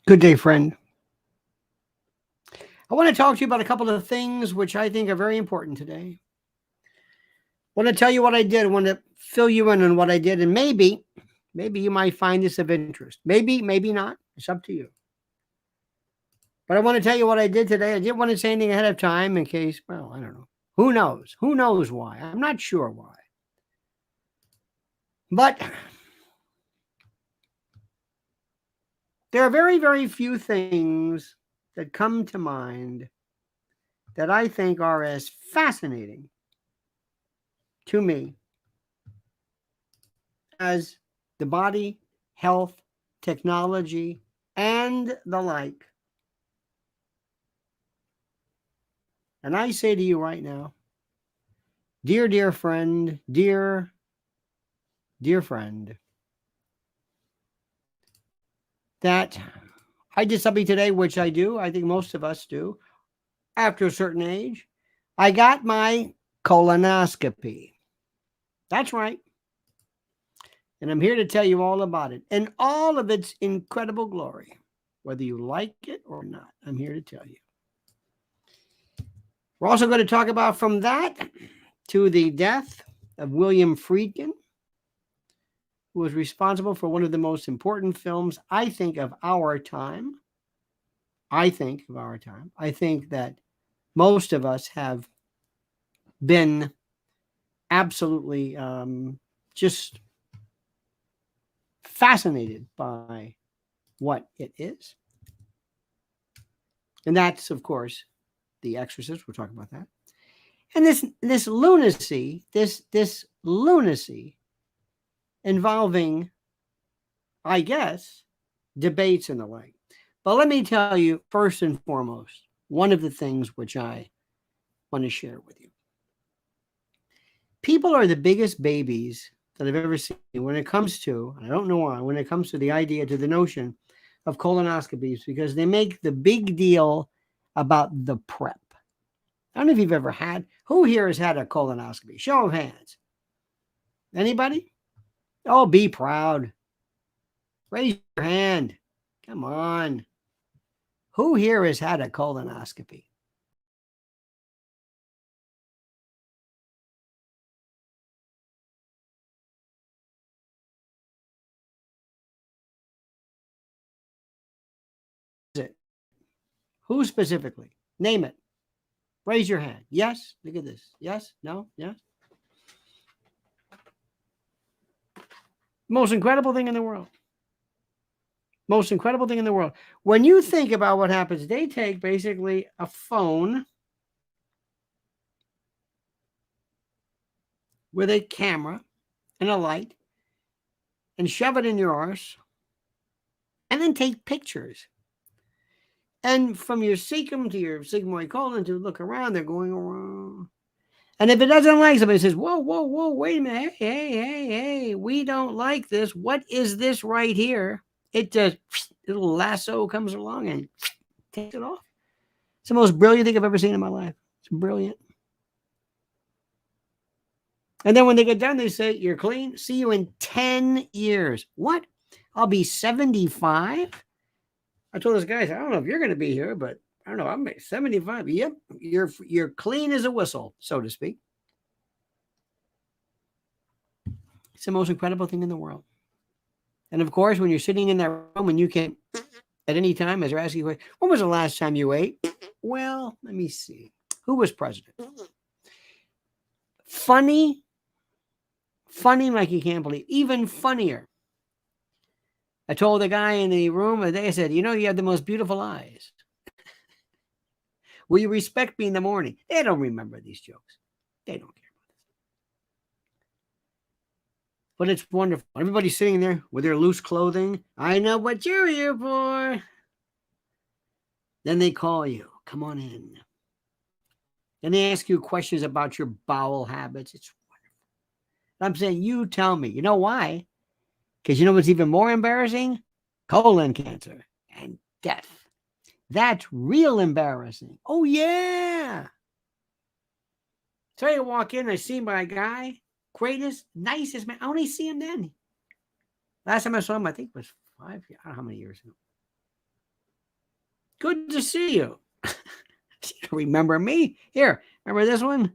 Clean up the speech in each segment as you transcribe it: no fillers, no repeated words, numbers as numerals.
Good day, friend. I want to talk to you about a couple of things which I think are very important today. I want to tell you what I did. I want to fill you in on what I did, and maybe you might find this of interest. Maybe not. It's up to you. But I want to tell you what I did today. I didn't want to say anything ahead of time in case, well, I don't know. Who knows? Who knows why? I'm not sure why. But there are very, very few things that come to mind that I think are as fascinating to me as the body, health, technology, and the like. And I say to you right now, dear friend, dear friend, that I did something today, which I do. I think most of us do. After a certain age, I got my colonoscopy. That's right. And I'm here to tell you all about it and all of its incredible glory, whether you like it or not. I'm here to tell you. We're also going to talk about from that to the death of William Friedkin, who was responsible for one of the most important films, I think, of our time. I think that most of us have been absolutely just fascinated by what it is. And that's, of course, The Exorcist. We'll talk about that. And this lunacy involving, I guess, debates and the like. But let me tell you, first and foremost, one of the things which I want to share with you. People are the biggest babies that I've ever seen when it comes to, and I don't know why, when it comes to the idea, to the notion of colonoscopies, because they make the big deal about the prep. I don't know if you've ever had, who here has had a colonoscopy? Show of hands. Anybody? Oh, be proud. Raise your hand. Come on. Who here has had a colonoscopy? Who specifically? Name it. Raise your hand. Yes? Look at this. Yes? No? Yes? Most incredible thing in the world. Most incredible thing in the world. When you think about what happens, they take basically a phone with a camera and a light and shove it in your arse and then take pictures. And from your cecum to your sigmoid colon to look around, they're going around. And if it doesn't like, somebody says, whoa, wait a minute. Hey, we don't like this. What is this right here? It just, little lasso comes along and takes it off. It's the most brilliant thing I've ever seen in my life. It's brilliant. And then when they get done, they say, you're clean. See you in 10 years. What? I'll be 75? I told this guy, I don't know if you're going to be here, but I don't know. I'm 75. Yep. You're clean as a whistle, so to speak. It's the most incredible thing in the world. And of course, when you're sitting in that room and you can, at any time, as they're asking you, when was the last time you ate? Well, let me see. Who was president? Funny like you can't believe. Even funnier. I told the guy in the room, I said, you have the most beautiful eyes. Will you respect me in the morning? They don't remember these jokes. They don't care about this. But it's wonderful. Everybody's sitting there with their loose clothing. I know what you're here for. Then they call you. Come on in. And they ask you questions about your bowel habits. It's wonderful. I'm saying, you tell me. You know why? Because you know what's even more embarrassing? Colon cancer and death. That's real embarrassing. Oh, yeah. So I walk in, I see my guy, greatest, nicest man. I only see him then. Last time I saw him, I think it was 5 years. I don't know how many years ago. Good to see you. Remember me? Here, remember this one?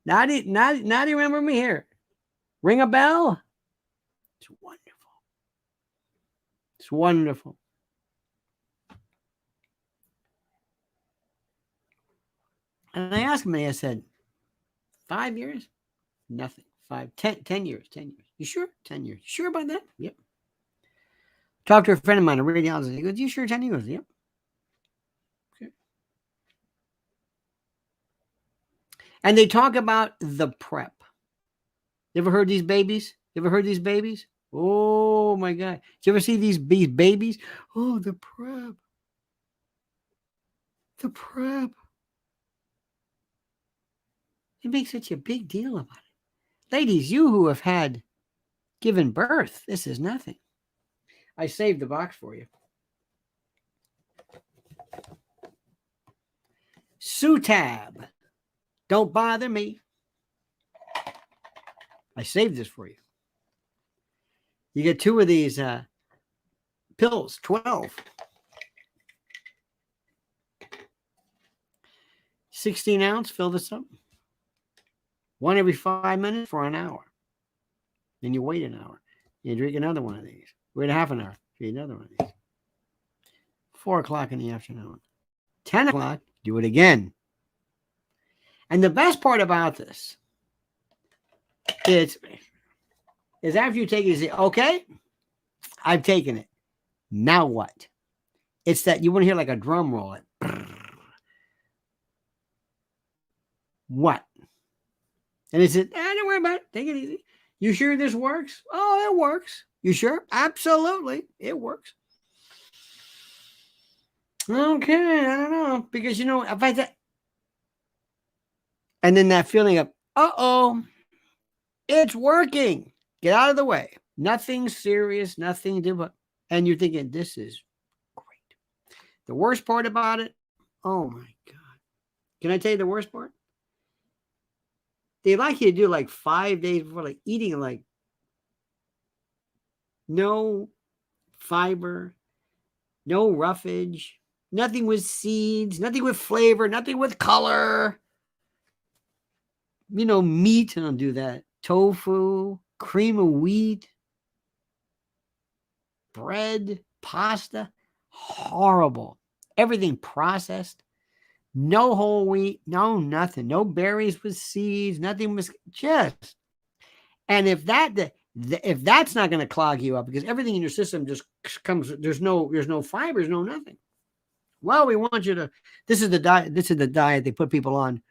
Now do you remember me? Here. Ring a bell? It's wonderful. It's wonderful. And I asked him, and I said, 5 years? Nothing. 10 years. 10 years. You sure? 10 years. You sure about that? Yep. Talked to a friend of mine, a radiologist. He goes, you sure 10 years? Yep. Okay. And they talk about the prep. You ever heard these babies? You ever heard these babies? Oh my God. Did you ever see these babies? Oh, the prep. The prep. They make such a big deal about it. Ladies, you who have given birth, this is nothing. I saved the box for you. Sutab. Don't bother me. I saved this for you. You get 2 of these pills, 12. 16 ounce, fill this up. 1 every 5 minutes for an hour. Then you wait an hour. You drink another one of these. Wait a half an hour. Drink another one of these. 4 o'clock in the afternoon. 10 o'clock, do it again. And the best part about this is after you take it, you say, okay, I've taken it. Now what? It's that you want to hear like a drum roll. What? And he said, don't worry about it. Take it easy. You sure this works? Oh, it works. You sure? Absolutely. It works. Okay, I don't know. Because, if I said, and then that feeling of, uh-oh, it's working. Get out of the way. Nothing serious, nothing to do. And you're thinking, this is great. The worst part about it, oh my God. Can I tell you the worst part? They like you to do like 5 days before, like eating like no fiber, no roughage, nothing with seeds, nothing with flavor, nothing with color. Meat, I don't do that. Tofu, cream of wheat, bread, pasta, horrible. Everything processed. No whole wheat, no nothing, no berries with seeds, nothing with just. And if that's not going to clog you up, because everything in your system just comes, there's no fibers, no nothing. Well, we want you to. This is the diet they put people on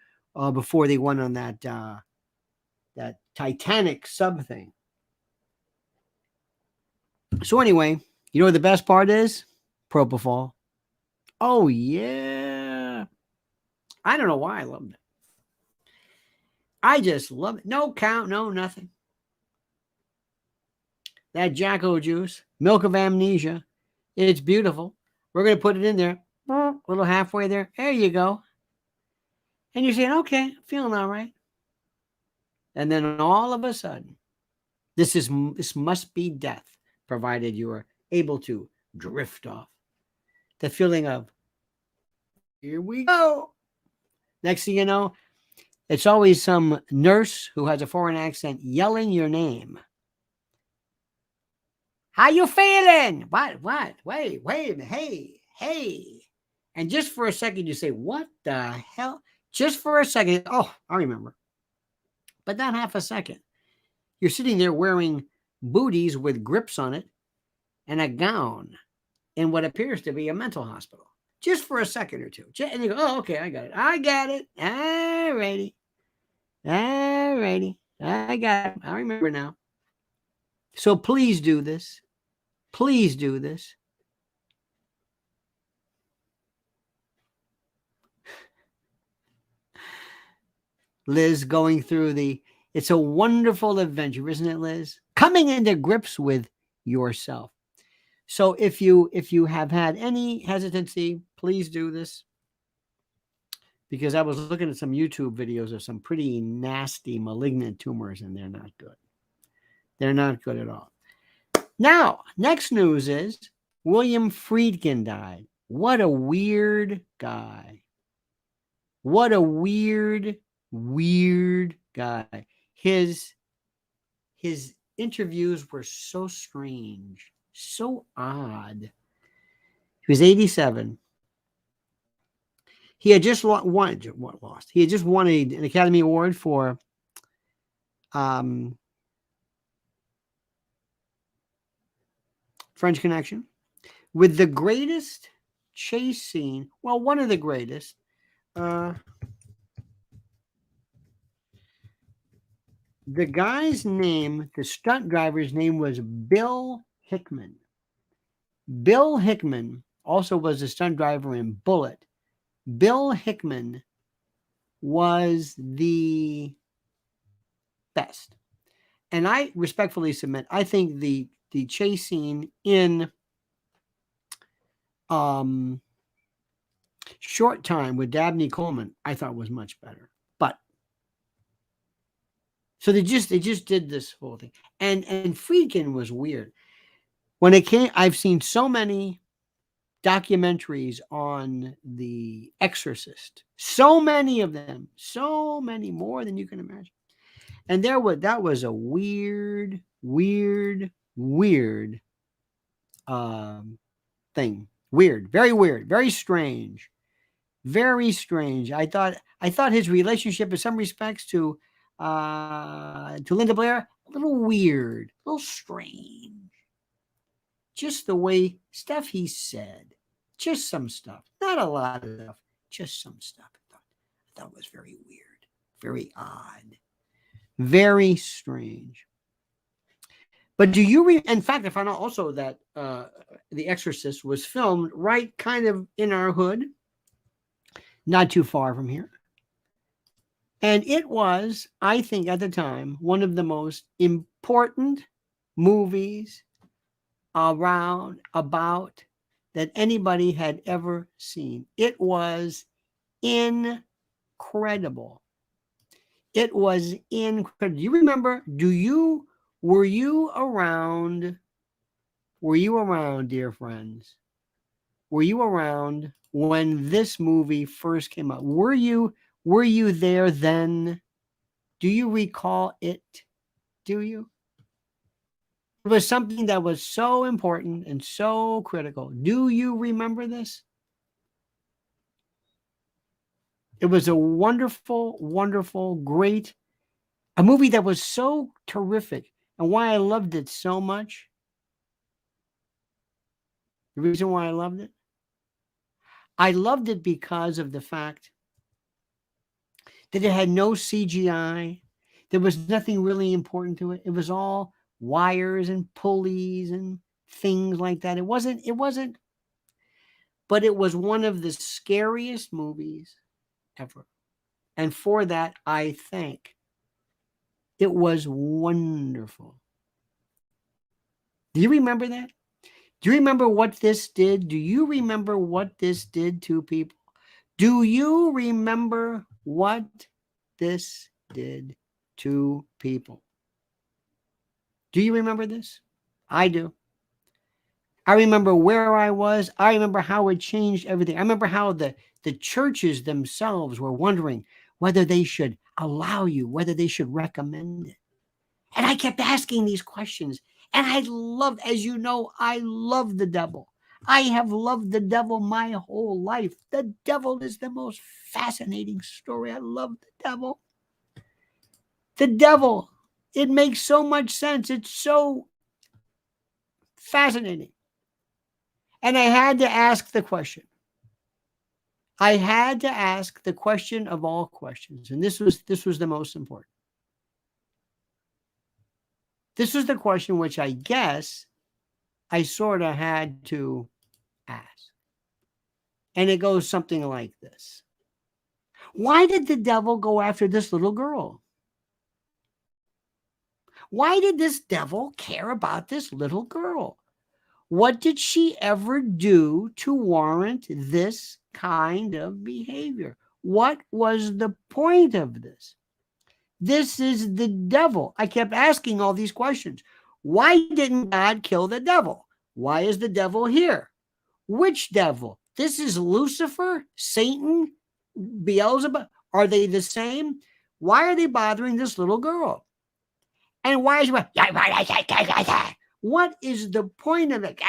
before they went on that Titanic sub thing. So anyway, you know what the best part is? Propofol. Oh yeah. I don't know why I loved it. I just love it. No count, no nothing. That Jacko juice, milk of amnesia. It's beautiful. We're going to put it in there. A little halfway there. There you go. And you're saying, okay, feeling all right. And then all of a sudden, this must be death, provided you are able to drift off. The feeling of, here we go. Next thing you know, it's always some nurse who has a foreign accent yelling your name. How you feeling? What? Wait a minute. Hey. And just for a second, you say, what the hell? Just for a second. Oh, I remember. But not half a second. You're sitting there wearing booties with grips on it and a gown in what appears to be a mental hospital. Just for a second or two. And you go, oh, okay, I got it. All righty. I got it. I remember now. So please do this. Please do this. Liz going through it's a wonderful adventure, isn't it, Liz? Coming into grips with yourself. So if you have had any hesitancy, please do this. Because I was looking at some YouTube videos of some pretty nasty malignant tumors, and they're not good. They're not good at all. Now, next news is William Friedkin died. What a weird guy. What a weird, weird guy. His interviews were so strange, so odd. He was 87. He had just lost. He had just won an Academy Award for French Connection with the greatest chase scene. Well, one of the greatest. The guy's name, the stunt driver's name was Bill Hickman. Bill Hickman also was a stunt driver in Bullet. Bill Hickman was the best. And I respectfully submit, I think the chase scene in Short Time with Dabney Coleman, I thought was much better. But so they just did this whole thing. And Friedkin was weird. When it came, I've seen so many documentaries on the Exorcist. So many of them. So many more than you can imagine. And that was a weird thing. Weird, very strange. Very strange. I thought his relationship in some respects to Linda Blair, a little weird, a little strange. Just the way stuff he said. Just some stuff. Not a lot of stuff. Just some stuff. I thought was very weird. Very odd. Very strange. But do you in fact, I found out also that The Exorcist was filmed right kind of in our hood, not too far from here. And it was, I think at the time, one of the most important movies about that anybody had ever seen. It was incredible. It was incredible. You remember, were you around, dear friends? Were you around when this movie first came out? Were you there then? Do you recall it? Do you? It was something that was so important and so critical. Do you remember this? It was a wonderful, great, a movie that was so terrific. And why I loved it so much, the reason why I loved it because of the fact that it had no CGI. There was nothing really important to it. It was all wires and pulleys and things like that. It wasn't, but it was one of the scariest movies ever. And for that, I thank. It was wonderful. Do you remember that? Do you remember what this did? Do you remember what this did to people? Do you remember what this did to people? Do you remember this? I do. I remember where I was. I remember how it changed everything. I remember how the churches themselves were wondering whether they should allow you, whether they should recommend it. And I kept asking these questions. And I loved, as you know, I love the devil. I have loved the devil my whole life. The devil is the most fascinating story. I love the devil. The devil. It makes so much sense. It's so fascinating. And I had to ask the question. I had to ask the question of all questions. And this was the most important. This was the question which I guess I sort of had to ask. And it goes something like this. Why did the devil go after this little girl? Why did this devil care about this little girl? What did she ever do to warrant this kind of behavior? What was the point of this? This is the devil. I kept asking all these questions. Why didn't God kill the devil? Why is the devil here? Which devil? This is Lucifer, Satan, Beelzebub. Are they the same? Why are they bothering this little girl? And why is what is the point of it?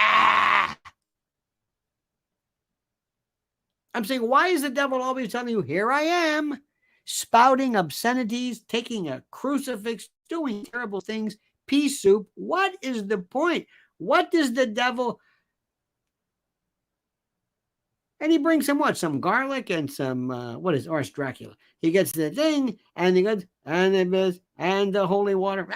I'm saying, why is the devil always telling you, here I am, spouting obscenities, taking a crucifix, doing terrible things, pea soup? What is the point? What does the devil... And he brings some what? Some garlic and some, what is, or it's Dracula. He gets the thing, and he goes, and the holy water.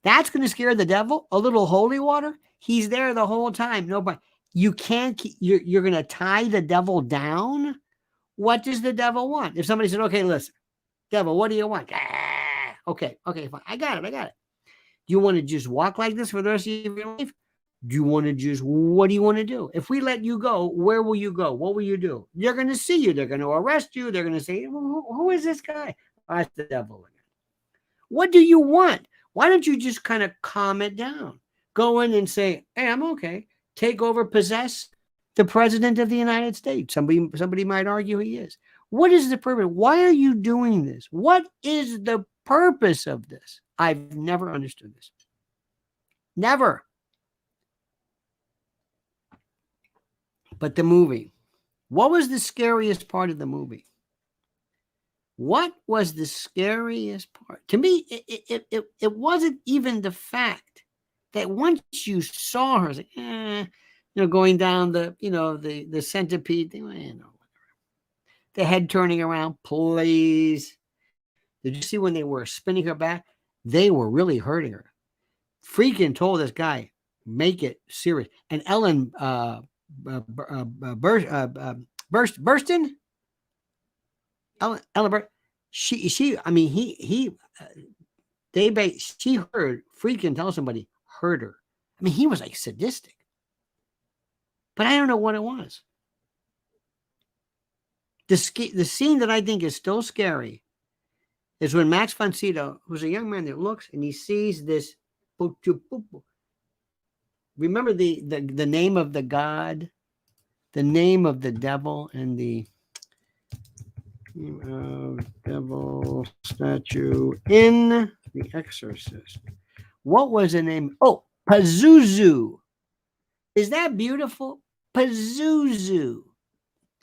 That's going to scare the devil? A little holy water? He's there the whole time. Nobody... You can't, you're going to tie the devil down? What does the devil want? If somebody said, okay, listen, devil, what do you want? Okay, fine. I got it. Do you want to just walk like this for the rest of your life? Do you want to just, what do you want to do? If we let you go, where will you go? What will you do? They're going to see you. They're going to arrest you. They're going to say, who is this guy? Oh, that's the devil. What do you want? Why don't you just kind of calm it down? Go in and say, hey, I'm okay. Take over, possess the president of the United States. Somebody might argue he is. What is the purpose? Why are you doing this? What is the purpose of this? I've never understood this. Never. But the movie, what was the scariest part of the movie? What was the scariest part? To me, it wasn't even the fact that once you saw her, like, going down the, the centipede thing, the head turning around, please. Did you see when they were spinning her back? They were really hurting her. Friedkin told this guy, make it serious. And Ellen Burstyn, Ellen Burstyn, she heard Friedkin tell somebody, hurt her. I mean, he was like sadistic. But I don't know what it was. The scene that I think is still scary is when Max von Sydow, who's a young man that looks and he sees this. Remember the name of the god, the name of the devil, and the devil statue in The Exorcist. What was the name? Oh, Pazuzu. Is that beautiful? Pazuzu.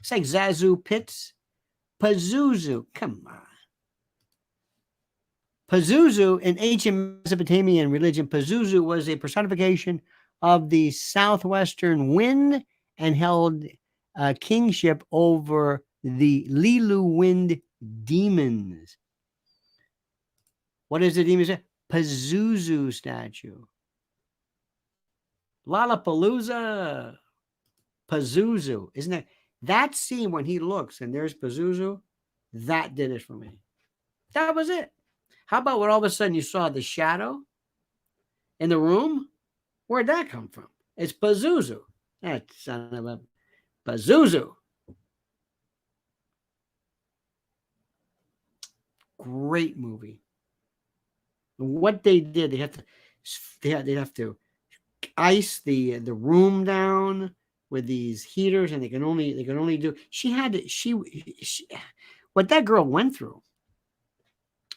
It's like Zazu Pitts. Pazuzu. Come on. Pazuzu, in ancient Mesopotamian religion, Pazuzu was a personification of the southwestern wind and held kingship over the Lilu wind demons. What does the demon say? Pazuzu statue. Lollapalooza. Pazuzu. Isn't it? That scene when he looks and there's Pazuzu, that did it for me. That was it. How about when all of a sudden you saw the shadow in the room? Where'd that come from? It's Pazuzu. That son of a Pazuzu. Great movie. And what they did, they have to ice the room down with these heaters, and they can only do. What that girl went through,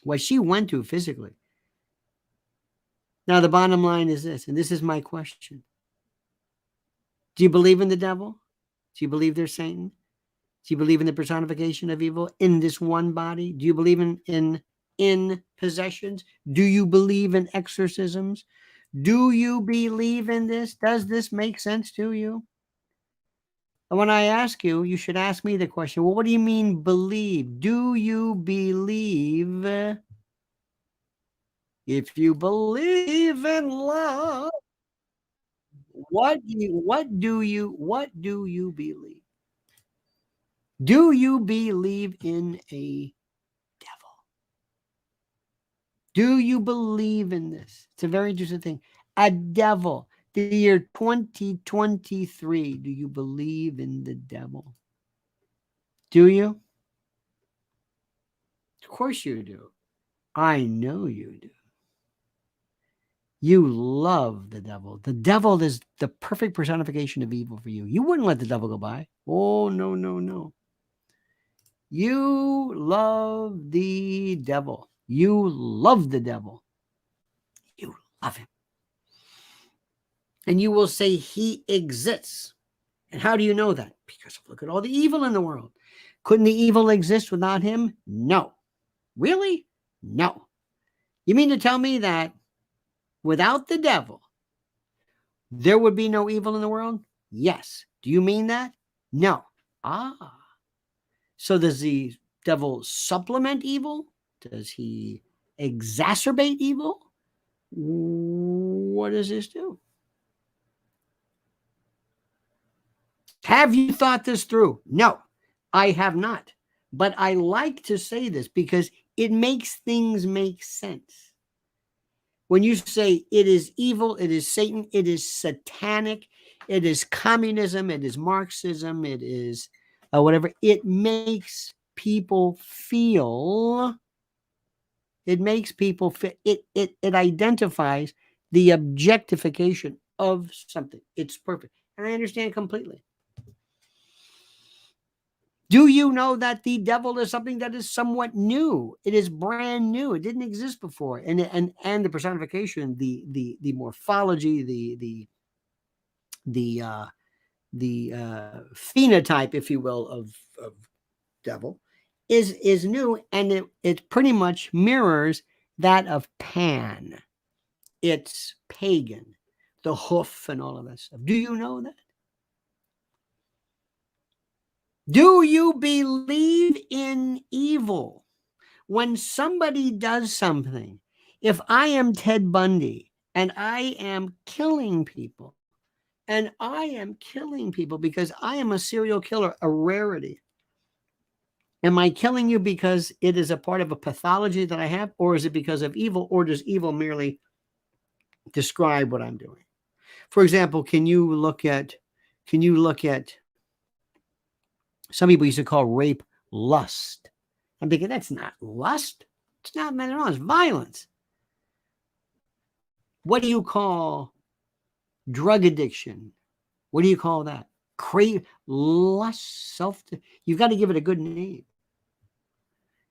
what she went through physically. Now the bottom line is this, and this is my question: do you believe in the devil? Do you believe there's Satan? Do you believe in the personification of evil in this one body? Do you believe in possessions? Do you believe in exorcisms? Do you believe in this? Does this make sense to you? And when I ask you, you should ask me the question, well, what do you mean believe? Do you believe? If you believe in love, what do you believe? Do you believe in a devil? Do you believe in this? It's a very interesting thing. A devil. The year 2023. Do you believe in the devil? Do you? Of course you do. I know you do. You love the devil. The devil is the perfect personification of evil for you. You wouldn't let the devil go by. Oh, no, no, no. You love the devil. You love the devil. You love him. And you will say he exists. And how do you know that? Because look at all the evil in the world. Couldn't the evil exist without him? No. Really? No. You mean to tell me that without the devil, there would be no evil in the world? Yes. Do you mean that? No. Ah. So does the devil supplement evil? Does he exacerbate evil? What does this do? Have you thought this through? No, I have not. But I like to say this because it makes things make sense. When you say it is evil, it is Satan, it is satanic, it is communism, it is Marxism, it is whatever, it makes people feel, it identifies the objectification of something. It's perfect. And I understand completely. Do you know that the devil is something that is somewhat new? It is brand new. It didn't exist before. And the personification, the morphology, the phenotype, if you will, of devil is new, and it pretty much mirrors that of Pan. It's pagan, the hoof and all of that stuff. Do you know that? Do you believe in evil? When somebody does something, if I am Ted Bundy and I am killing people, and I am killing people because I am a serial killer, a rarity, am I killing you because it is a part of a pathology that I have, or is it because of evil, or does evil merely describe what I'm doing? For example, can you look at some people used to call rape lust? I'm thinking that's not lust. It's not meant at all. It's violence. What do you call drug addiction? What do you call that? Crave, lust, self. You've got to give it a good name.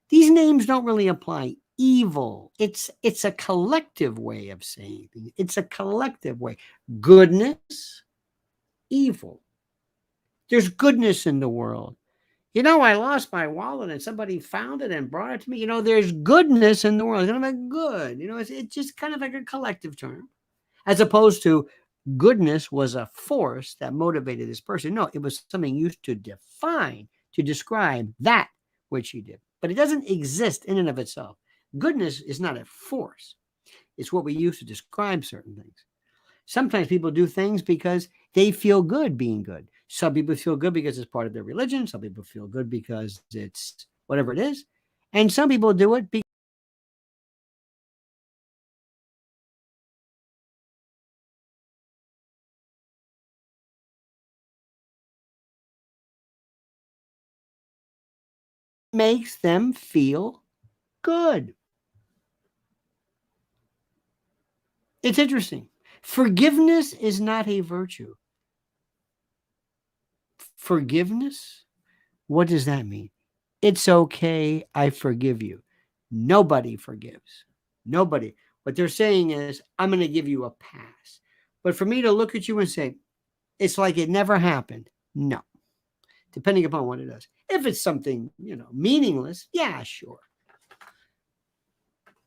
These names don't really apply. Evil. It's a collective way of saying things. It's a collective way. Goodness, evil. There's goodness in the world. I lost my wallet and somebody found it and brought it to me. There's goodness in the world. It's kind of like good. It's just kind of like a collective term, as opposed to goodness was a force that motivated this person. No, it was something used to define, to describe that which he did. But it doesn't exist in and of itself. Goodness is not a force. It's what we use to describe certain things. Sometimes people do things because they feel good being good. Some people feel good because it's part of their religion. Some people feel good because it's whatever it is. And some people do it because it makes them feel good. It's interesting. Forgiveness is not a virtue. Forgiveness? What does that mean? It's okay. I forgive you. Nobody forgives. Nobody. What they're saying is, I'm going to give you a pass. But for me to look at you and say, it's like it never happened. No. Depending upon what it is. If it's something, meaningless, yeah, sure.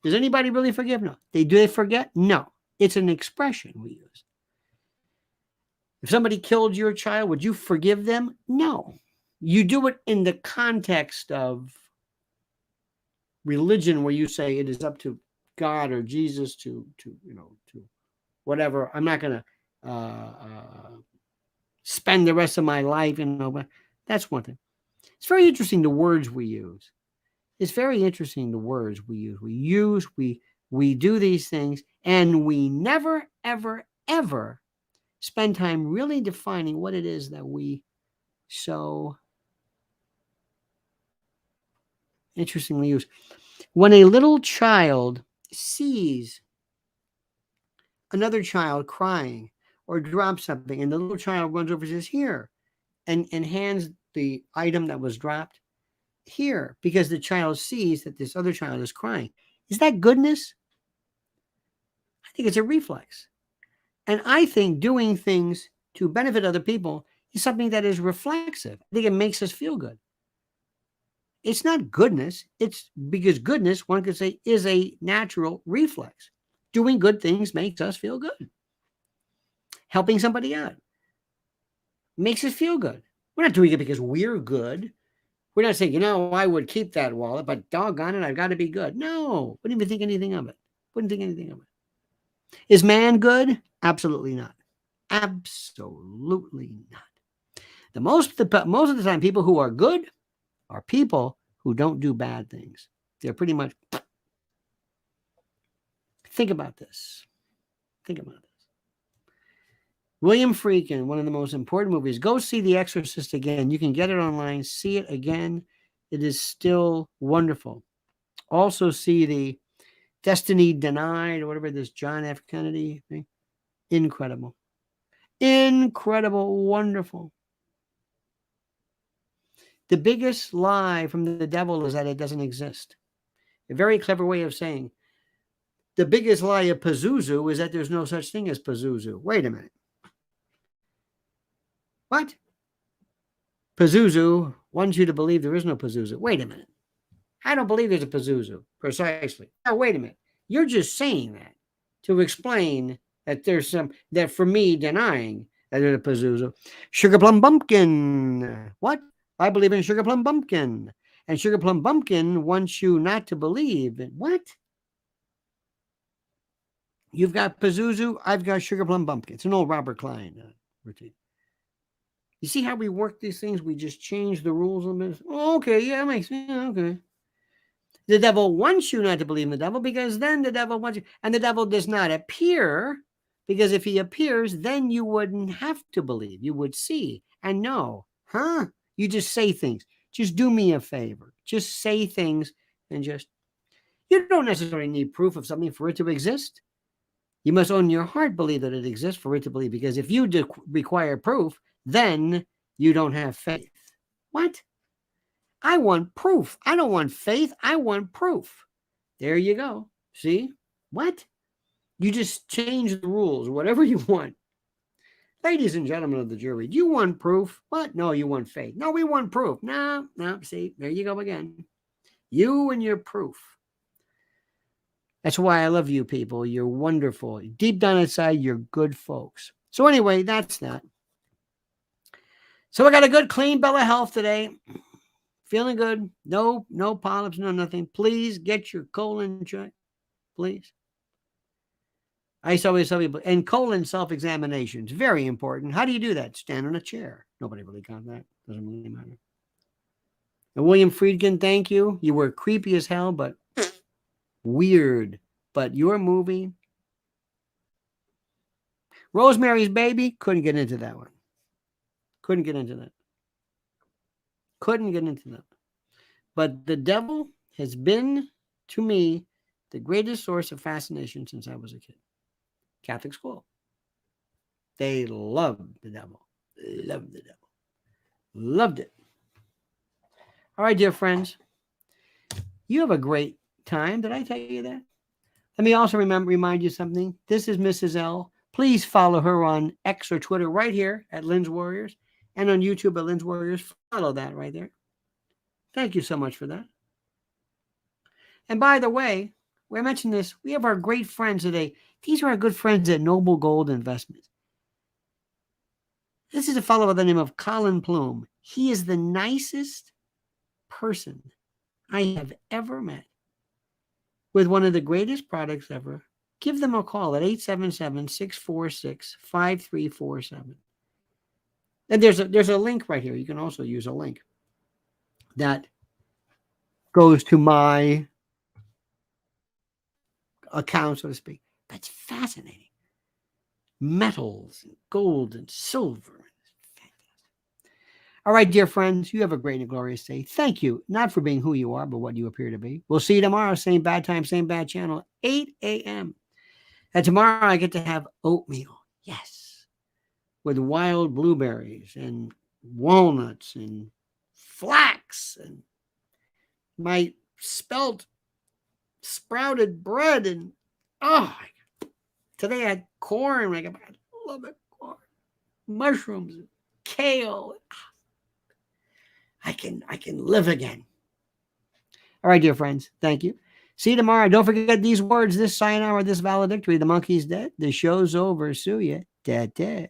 Does anybody really forgive? No. Do they forget? No. It's an expression we use. If somebody killed your child, would you forgive them? No. You do it in the context of religion, where you say it is up to God or Jesus to whatever. I'm not going to spend the rest of my life, but that's one thing. It's very interesting, the words we use. It's very interesting, the words we use. We do these things, and we never, ever, ever spend time really defining what it is that we so interestingly use. When a little child sees another child crying or drops something, and the little child runs over and says, here, and hands the item that was dropped here, because the child sees that this other child is crying. Is that goodness? I think it's a reflex. And I think doing things to benefit other people is something that is reflexive. I think it makes us feel good. It's not goodness. It's because goodness, one could say, is a natural reflex. Doing good things makes us feel good. Helping somebody out makes us feel good. We're not doing it because we're good. We're not saying, I would keep that wallet, but doggone it, I've got to be good. No, wouldn't even think anything of it. Wouldn't think anything of it. Is man good? Absolutely not. Absolutely not. Most of the time, people who are good are people who don't do bad things. They're pretty much. Think about this. Think about this. William Friedkin, one of the most important movies. Go see The Exorcist again. You can get it online. See it again. It is still wonderful. Also see the Destiny Denied, or whatever this John F. Kennedy thing. Incredible. Incredible. Wonderful. The biggest lie from the devil is that it doesn't exist. A very clever way of saying the biggest lie of Pazuzu is that there's no such thing as Pazuzu. Wait a minute. What? Pazuzu wants you to believe there is no Pazuzu. Wait a minute. I don't believe there's a Pazuzu. Precisely. Now, wait a minute. You're just saying that to explain that there's that for me denying that there's a Pazuzu. Sugar Plum Bumpkin. What? I believe in Sugar Plum Bumpkin. And Sugar Plum Bumpkin wants you not to believe in what? You've got Pazuzu. I've got Sugar Plum Bumpkin. It's an old Robert Klein routine. You see how we work these things? We just change the rules a bit. Oh, okay, yeah, makes sense. Yeah, okay. The devil wants you not to believe in the devil because then the devil wants you. And the devil does not appear because if he appears, then you wouldn't have to believe. You would see and know. Huh? You just say things. Just do me a favor. Just say things and just. You don't necessarily need proof of something for it to exist. You must own your heart believe that it exists for it to believe. Because if you require proof, then you don't have faith. What? I want proof. I don't want faith. I want proof. There you go. See? What? You just change the rules, whatever you want. Ladies and gentlemen of the jury, do you want proof? What? No, you want faith. No, we want proof. No. See, there you go again. You and your proof. That's why I love you people. You're wonderful. Deep down inside, you're good folks. So anyway, that's that. So I got a good, clean bill of health today. Feeling good. No polyps, no nothing. Please get your colon checked. Please. I used to always tell people, and colon self-examination is very important. How do you do that? Stand on a chair. Nobody really got that. Doesn't really matter. And William Friedkin, thank you. You were creepy as hell, but weird. But your movie, Rosemary's Baby, couldn't get into that one. Couldn't get into that. But the devil has been, to me, the greatest source of fascination since I was a kid. Catholic school. They loved the devil. Loved the devil. Loved it. All right, dear friends. You have a great time. Did I tell you that? Let me also remind you something. This is Mrs. L. Please follow her on X or Twitter right here at Lynn's Warriors and on YouTube at Lynn's Warriors. Follow that right there. Thank you so much for that. And by the way, I mentioned this. We have our great friends today. These are our good friends at Noble Gold Investments. This is a fellow by the name of Colin Plume. He is the nicest person I have ever met with one of the greatest products ever. Give them a call at 877-646-5347. And there's a link right here. You can also use a link that goes to my account, so to speak. That's fascinating. Metals, and gold, and silver. All right, dear friends, you have a great and glorious day. Thank you, not for being who you are, but what you appear to be. We'll see you tomorrow, same bad time, same bad channel, 8 a.m. And tomorrow I get to have oatmeal. Yes. With wild blueberries and walnuts and flax and my sprouted bread. And oh, today I had corn. I love it. Corn, mushrooms, kale. I can live again. All right, dear friends. Thank you. See you tomorrow. Don't forget these words, this sayonara, this valedictory. The monkey's dead. The show's over. Sue ya. Da-da.